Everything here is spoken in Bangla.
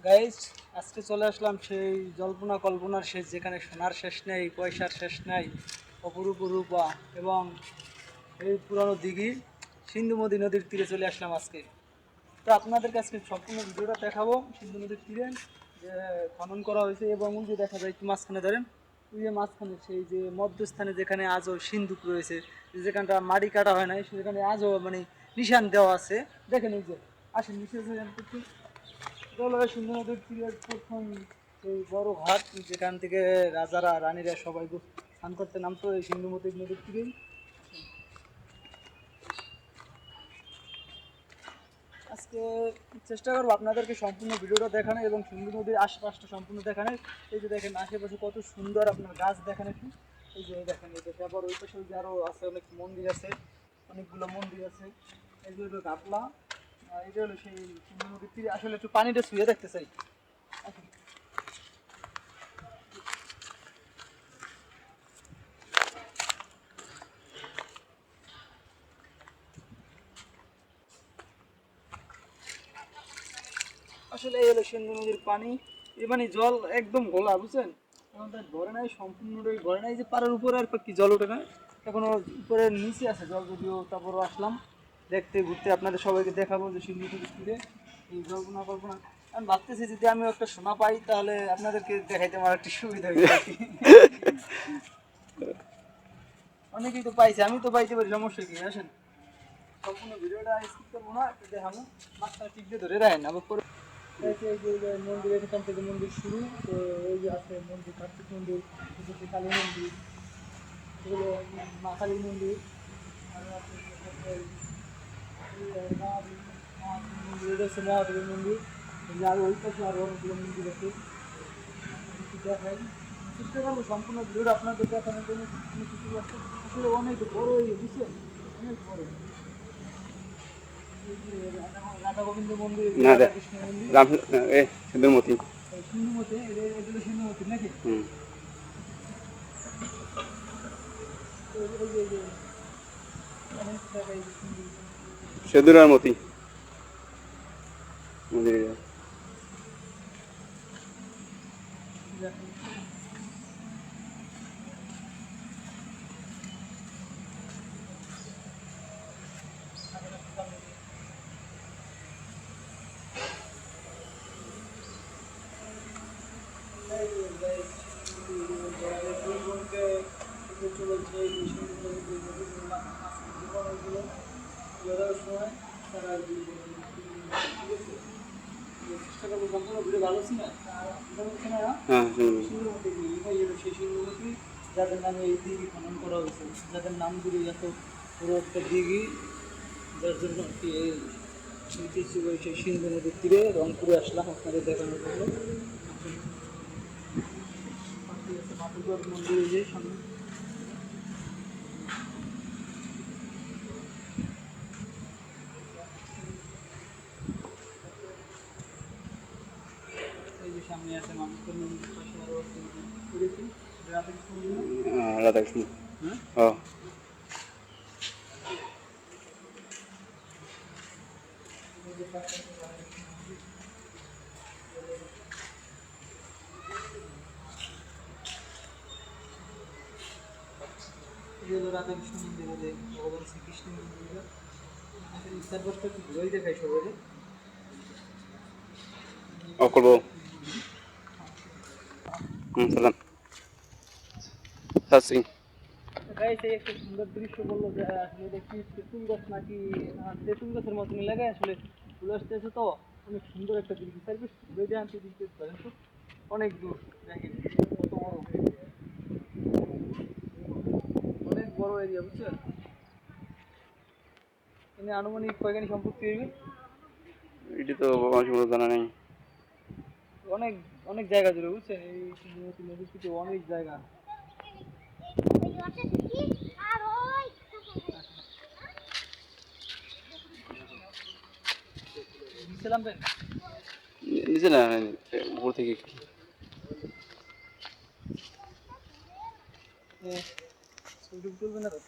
গাইস, আজকে চলে আসলাম সেই জল্পনা কল্পনার শেষ, যেখানে সোনার শেষ নেই, পয়সার শেষ নেই, অপরূপ রূপা এবং এই পুরানো দিঘি সিন্ধুমতি নদীর তীরে চলে আসলাম আজকে। তো আপনাদেরকে আজকে সম্পূর্ণ ভিডিওটা দেখাবো। সিন্ধু নদীর তীরে যে খনন করা হয়েছে এবং যে দেখা যায় একটু মাঝখানে ধরেন, ওই যে মাঝখানে সেই যে মধ্যস্থানে যেখানে আজও সিন্ধুক রয়েছে, যেখানটা মাটি কাটা হয় নাই, সেখানে আজও মানে নিশান দেওয়া আছে। দেখেন এই যে আসেন নিচে সিন্ধু নদীর তীরের প্রথম সেই বড় ঘাট, যেখান থেকে রাজারা রানীরা সবাই স্নান করতে নামতো এই সিন্ধুমতি নদীর তীরেই। আজকে চেষ্টা করবো আপনাদেরকে সম্পূর্ণ ভিডিওটা দেখানো এবং সিন্ধু নদীর আশেপাশটা সম্পূর্ণ দেখানোর। এই যে দেখেন আশেপাশে কত সুন্দর আপনার গাছ দেখেন একটু। এই যে দেখেন, এই যে তারপর ওই পাশে যে আরও আছে অনেক মন্দির আছে, অনেকগুলো মন্দির আছে। এগুলো হলো গাবলা। এটা হলো সেই সিন্ধু নদীর তীরে। আসলে একটু পানিটা ছুঁয়ে দেখতে চাই। আসলে এই হলো সিন্ধু নদীর পানি। এই মানে জল একদম ঘোলা, বুঝছেন? এখন তার ঘরে নাই, সম্পূর্ণটাই ঘরে নাই। যে পাড়ের উপরে আর কি জল ওঠে না, এখনো উপরের নিচে আছে জল, যদিও তারপরও আসলাম দেখতে ঘুরতে। আপনাদের সবাইকে দেখাবো যে সিন্ধু নদীর তীরে এই কল্পনা কল্পনা। আমি ভাবতেছি যদি আমি একটা সোনা পাই, তাহলে আপনাদেরকে দেখাইতে আমার একটু সুবিধা হইবে আর কি। অনেকেই তো পাইছে, আমি তো পাইতে পারি, সমস্যা কি? আসেন সম্পূর্ণ ভিডিওটা স্কিপ করবো না, একটু দেখাবো। মাছটা টিপ দিয়ে ধরে রাখেন আবার পরে। এই যে মন্দির, এখান থেকে মন্দির শুরু। তো ওই যে আছে মন্দির, কার্তিক মন্দির, কালী মন্দির, এগুলো মা কালীর মন্দির। আর আছে মহাদেব মন্দির, এটা হচ্ছে মহাদেবের মন্দির। আর ওই পাশে আরও অনেকগুলো মন্দির আছে, দেখাই। চেষ্টা করবো সম্পূর্ণ ভিডিওটা আপনাদের দেখানোর জন্য। কিছু আসলে অনেক বড় হয়ে গেছে, অনেক বড়। রাধা গোবিন্দ মন্দির, রাধা কৃষ্ণ মন্দির, সিন্ধুমতি। সিন্ধুমতি, এগুলো সিন্ধুমতি নাকি? অনেক জায়গায় সেদুরার মতি মন্দির। যাদের নামে এই দিঘি খনন করা হয়েছে, যাদের নাম ধরে এত বড় একটা দিঘি, যার জন্য আর কি এই ঐতিহ্যবাহী সেই সিন্ধু নদীর তীরে রংপুরে আসলাম আপনাদের দেখানোর জন্য। মাতুগড় মন্দির এই যে সামনে। এই যে সামনে আছে মাতুগড় মন্দির, পাশে আরও আছে করেছি রাধাকৃষ্ণ মন্দির। রাধাকৃষ্ণ। হ্যাঁ, ও রাধাকৃষ্ণ মন্দির, ভগবান শ্রীকৃষ্ণ মন্দির। চারপাশটা একটু ঘুরেই দেখাই সবাই। করবো। সালাম। সাসি গাইস, এই একটা সুন্দর দৃশ্য বললো যে আসলে এটা কি তেঁতুল গাছ নাকি তেঁতুল গাছের মতনই লাগে। আসলে ফুল আসতেছে তো, অনেক সুন্দর একটা দৃশ্য। সার্ভিস যদি আনতে দিতে পারেন তো, অনেক দূর দেখেন কত বড়, অনেক বড় এরিয়া, বুঝছেন? এখানে আনুমানিক কয়খানি সম্পত্তি হইবে? এটি তো আমার জানা নেই। অনেক অনেক জায়গা জুড়ে, বুঝছেন? এই নদীর থেকে অনেক জায়গা। নিচেলাম পেন নিচে না, উপর থেকে ছবি তুলবে না তো?